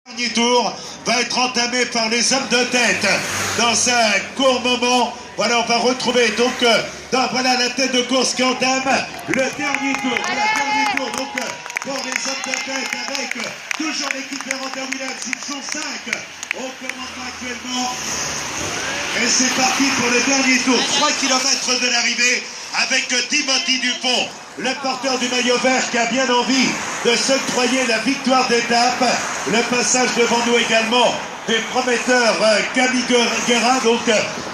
Le dernier tour va être entamé par les hommes de tête. Dans un court moment, voilà, on va retrouver donc voilà la tête de course qui entame le dernier tour. Voilà, dernier tour donc pour les hommes de tête avec toujours l'équipe Ferranda Williams. Ils sont 5 au commandement actuellement. Et c'est parti pour le dernier tour. 3 km de l'arrivée avec Timothy Dupont, le porteur du maillot vert qui a bien envie de s'octroyer la victoire d'étape. Le passage devant nous également du prometteur Camille Guérin, donc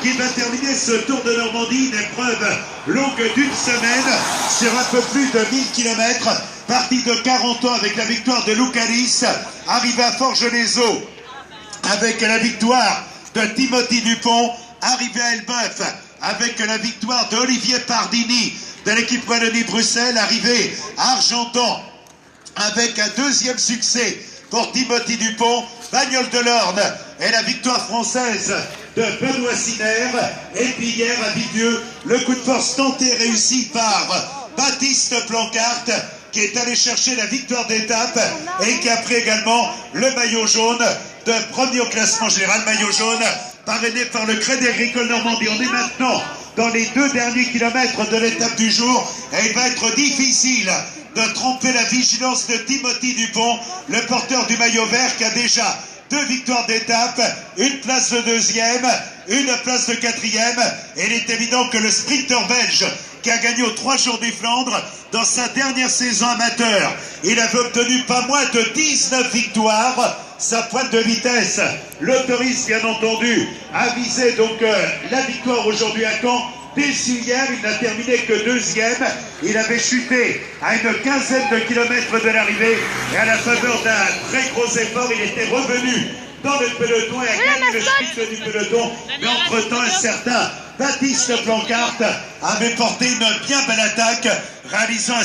qui va terminer ce Tour de Normandie, une épreuve longue d'une semaine sur un peu plus de 1000 km. Parti de 40 ans avec la victoire de Loucalis, arrivé à Forges-les-Eaux avec la victoire de Timothy Dupont, arrivé à Elbeuf avec la victoire d'Olivier Pardini de l'équipe Wallonie-Bruxelles, arrivé à Argentan avec un deuxième succès pour Timothy Dupont, Bagnoles de l'Orne et la victoire française de Benoît Siner. Et puis hier à Vivieux, le coup de force tenté réussi par Baptiste Plancarte qui est allé chercher la victoire d'étape et qui a pris également le maillot jaune de premier au classement général, maillot jaune parrainé par le Crédit Agricole Normandie. On est maintenant dans les 2 derniers kilomètres de l'étape du jour et il va être difficile de tromper la vigilance de Timothy Dupont, le porteur du maillot vert qui a déjà 2 victoires d'étape, une place de 2e, une place de 4e. Et il est évident que le sprinter belge qui a gagné aux 3 Jours des Flandres dans sa dernière saison amateur, il avait obtenu pas moins de 19 victoires. Sa pointe de vitesse l'autorise bien entendu à viser donc la victoire aujourd'hui à Caen. Déçu hier, il n'a terminé que 2e. Il avait chuté à une quinzaine de kilomètres de l'arrivée et à la faveur d'un très gros effort, il était revenu dans le peloton et a gagné le sprint du peloton. Mais entre-temps, un certain Baptiste Plancarte avait porté une bien belle attaque, réalisant un